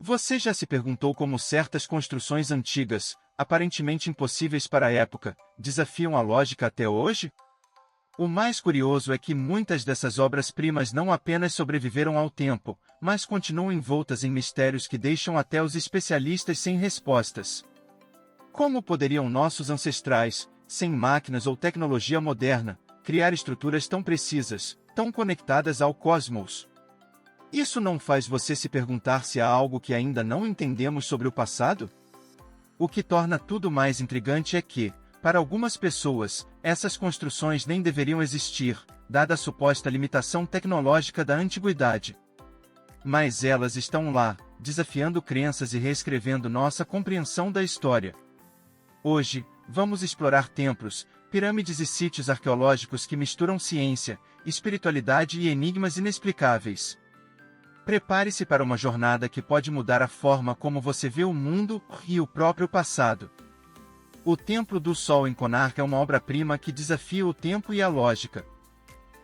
Você já se perguntou como certas construções antigas, aparentemente impossíveis para a época, desafiam a lógica até hoje? O mais curioso é que muitas dessas obras-primas não apenas sobreviveram ao tempo, mas continuam envoltas em mistérios que deixam até os especialistas sem respostas. Como poderiam nossos ancestrais, sem máquinas ou tecnologia moderna, criar estruturas tão precisas, tão conectadas ao cosmos? Isso não faz você se perguntar se há algo que ainda não entendemos sobre o passado? O que torna tudo mais intrigante é que, para algumas pessoas, essas construções nem deveriam existir, dada a suposta limitação tecnológica da antiguidade. Mas elas estão lá, desafiando crenças e reescrevendo nossa compreensão da história. Hoje, vamos explorar templos, pirâmides e sítios arqueológicos que misturam ciência, espiritualidade e enigmas inexplicáveis. Prepare-se para uma jornada que pode mudar a forma como você vê o mundo e o próprio passado. O Templo do Sol em Konark é uma obra-prima que desafia o tempo e a lógica.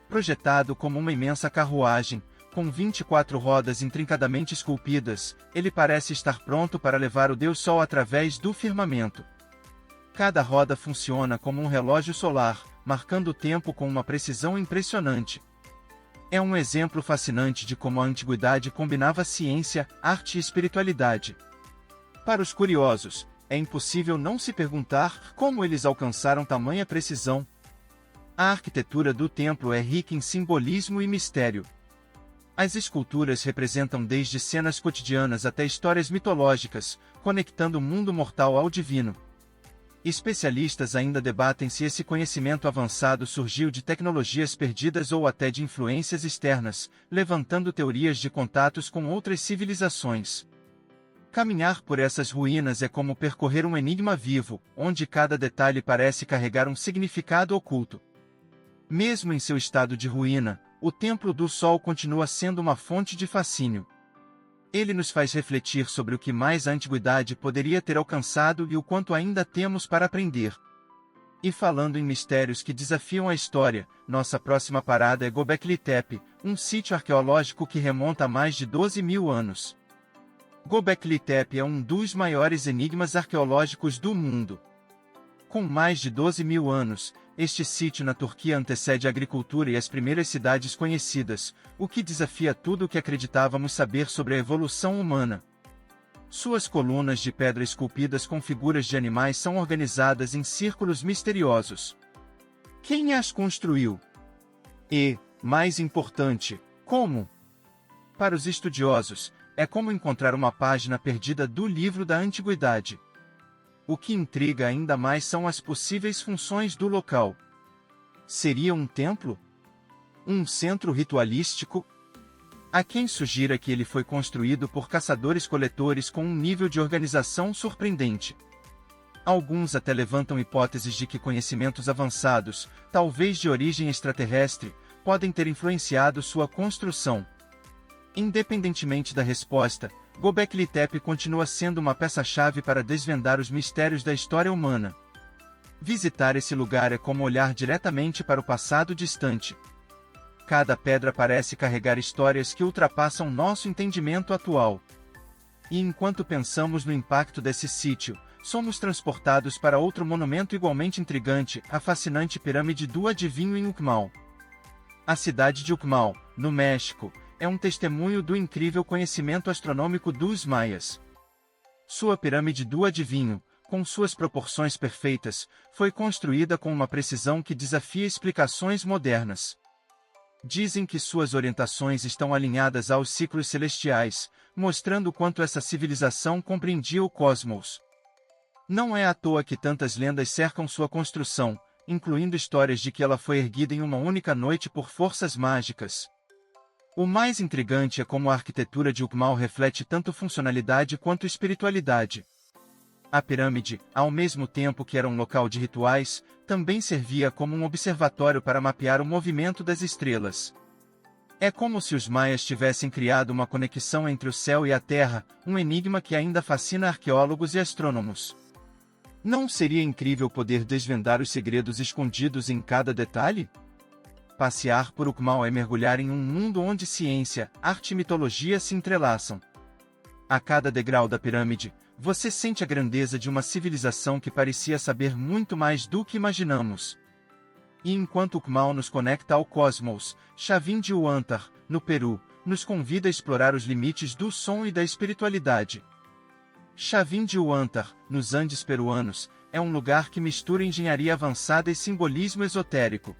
Projetado como uma imensa carruagem, com 24 rodas intrincadamente esculpidas, ele parece estar pronto para levar o Deus Sol através do firmamento. Cada roda funciona como um relógio solar, marcando o tempo com uma precisão impressionante. É um exemplo fascinante de como a antiguidade combinava ciência, arte e espiritualidade. Para os curiosos, é impossível não se perguntar como eles alcançaram tamanha precisão. A arquitetura do templo é rica em simbolismo e mistério. As esculturas representam desde cenas cotidianas até histórias mitológicas, conectando o mundo mortal ao divino. Especialistas ainda debatem se esse conhecimento avançado surgiu de tecnologias perdidas ou até de influências externas, levantando teorias de contatos com outras civilizações. Caminhar por essas ruínas é como percorrer um enigma vivo, onde cada detalhe parece carregar um significado oculto. Mesmo em seu estado de ruína, o Templo do Sol continua sendo uma fonte de fascínio. Ele nos faz refletir sobre o que mais a antiguidade poderia ter alcançado e o quanto ainda temos para aprender. E falando em mistérios que desafiam a história, nossa próxima parada é Göbekli Tepe, um sítio arqueológico que remonta a mais de 12 mil anos. Göbekli Tepe é um dos maiores enigmas arqueológicos do mundo. Com mais de 12 mil anos, este sítio na Turquia antecede a agricultura e as primeiras cidades conhecidas, o que desafia tudo o que acreditávamos saber sobre a evolução humana. Suas colunas de pedra esculpidas com figuras de animais são organizadas em círculos misteriosos. Quem as construiu? E, mais importante, como? Para os estudiosos, é como encontrar uma página perdida do livro da antiguidade. O que intriga ainda mais são as possíveis funções do local. Seria um templo? Um centro ritualístico? Há quem sugira que ele foi construído por caçadores-coletores com um nível de organização surpreendente. Alguns até levantam hipóteses de que conhecimentos avançados, talvez de origem extraterrestre, podem ter influenciado sua construção. Independentemente da resposta, Göbekli Tepe continua sendo uma peça-chave para desvendar os mistérios da história humana. Visitar esse lugar é como olhar diretamente para o passado distante. Cada pedra parece carregar histórias que ultrapassam nosso entendimento atual. E enquanto pensamos no impacto desse sítio, somos transportados para outro monumento igualmente intrigante, a fascinante pirâmide do Adivinho em Ucmal. A cidade de Ucmal, no México, é um testemunho do incrível conhecimento astronômico dos maias. Sua pirâmide do Adivinho, com suas proporções perfeitas, foi construída com uma precisão que desafia explicações modernas. Dizem que suas orientações estão alinhadas aos ciclos celestiais, mostrando quanto essa civilização compreendia o cosmos. Não é à toa que tantas lendas cercam sua construção, incluindo histórias de que ela foi erguida em uma única noite por forças mágicas. O mais intrigante é como a arquitetura de Ucmal reflete tanto funcionalidade quanto espiritualidade. A pirâmide, ao mesmo tempo que era um local de rituais, também servia como um observatório para mapear o movimento das estrelas. É como se os maias tivessem criado uma conexão entre o céu e a terra, um enigma que ainda fascina arqueólogos e astrônomos. Não seria incrível poder desvendar os segredos escondidos em cada detalhe? Passear por Ucmal é mergulhar em um mundo onde ciência, arte e mitologia se entrelaçam. A cada degrau da pirâmide, você sente a grandeza de uma civilização que parecia saber muito mais do que imaginamos. E enquanto o Kmal nos conecta ao cosmos, Chavin de Huántar, no Peru, nos convida a explorar os limites do som e da espiritualidade. Chavin de Huántar, nos Andes peruanos, é um lugar que mistura engenharia avançada e simbolismo esotérico.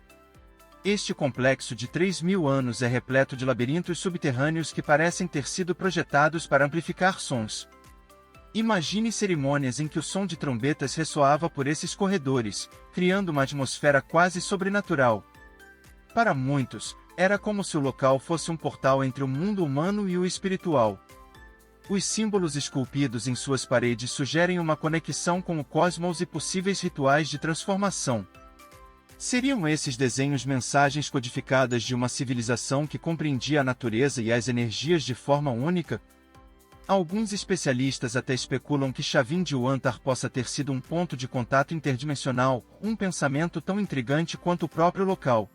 Este complexo de 3.000 anos é repleto de labirintos subterrâneos que parecem ter sido projetados para amplificar sons. Imagine cerimônias em que o som de trombetas ressoava por esses corredores, criando uma atmosfera quase sobrenatural. Para muitos, era como se o local fosse um portal entre o mundo humano e o espiritual. Os símbolos esculpidos em suas paredes sugerem uma conexão com o cosmos e possíveis rituais de transformação. Seriam esses desenhos mensagens codificadas de uma civilização que compreendia a natureza e as energias de forma única? Alguns especialistas até especulam que Chavin de Huántar possa ter sido um ponto de contato interdimensional, um pensamento tão intrigante quanto o próprio local.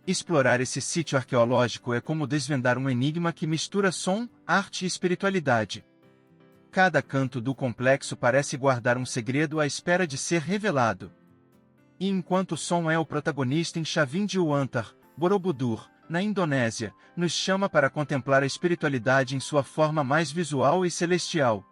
Explorar esse sítio arqueológico é como desvendar um enigma que mistura som, arte e espiritualidade. Cada canto do complexo parece guardar um segredo à espera de ser revelado. E enquanto o som é o protagonista em Chavin de Huántar, Borobudur, na Indonésia, nos chama para contemplar a espiritualidade em sua forma mais visual e celestial.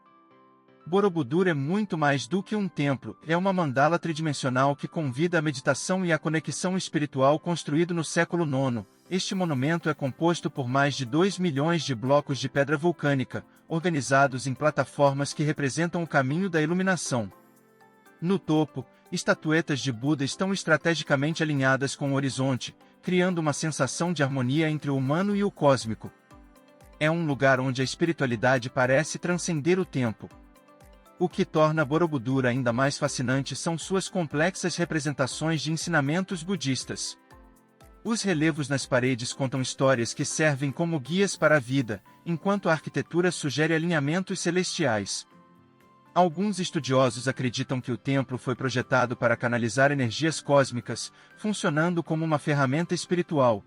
Borobudur é muito mais do que um templo, é uma mandala tridimensional que convida à meditação e à conexão espiritual construído no século IX. Este monumento é composto por mais de 2 milhões de blocos de pedra vulcânica, organizados em plataformas que representam o caminho da iluminação. No topo, estatuetas de Buda estão estrategicamente alinhadas com o horizonte, criando uma sensação de harmonia entre o humano e o cósmico. É um lugar onde a espiritualidade parece transcender o tempo. O que torna Borobudur ainda mais fascinante são suas complexas representações de ensinamentos budistas. Os relevos nas paredes contam histórias que servem como guias para a vida, enquanto a arquitetura sugere alinhamentos celestiais. Alguns estudiosos acreditam que o templo foi projetado para canalizar energias cósmicas, funcionando como uma ferramenta espiritual.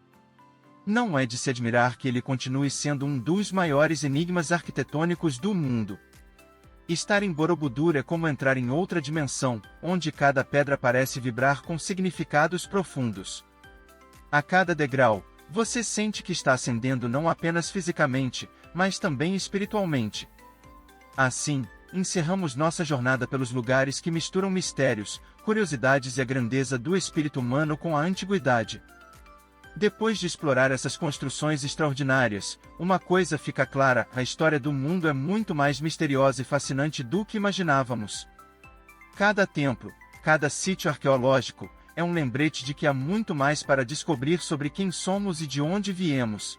Não é de se admirar que ele continue sendo um dos maiores enigmas arquitetônicos do mundo. Estar em Borobudur é como entrar em outra dimensão, onde cada pedra parece vibrar com significados profundos. A cada degrau, você sente que está ascendendo não apenas fisicamente, mas também espiritualmente. Assim, encerramos nossa jornada pelos lugares que misturam mistérios, curiosidades e a grandeza do espírito humano com a antiguidade. Depois de explorar essas construções extraordinárias, uma coisa fica clara: a história do mundo é muito mais misteriosa e fascinante do que imaginávamos. Cada templo, cada sítio arqueológico, é um lembrete de que há muito mais para descobrir sobre quem somos e de onde viemos.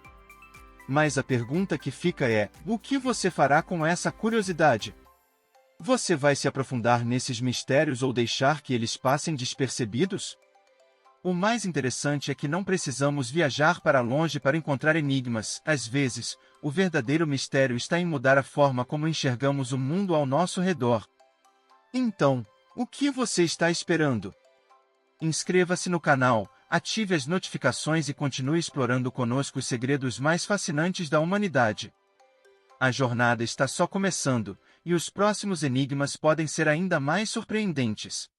Mas a pergunta que fica é: o que você fará com essa curiosidade? Você vai se aprofundar nesses mistérios ou deixar que eles passem despercebidos? O mais interessante é que não precisamos viajar para longe para encontrar enigmas. Às vezes, o verdadeiro mistério está em mudar a forma como enxergamos o mundo ao nosso redor. Então, o que você está esperando? Inscreva-se no canal, ative as notificações e continue explorando conosco os segredos mais fascinantes da humanidade. A jornada está só começando, e os próximos enigmas podem ser ainda mais surpreendentes.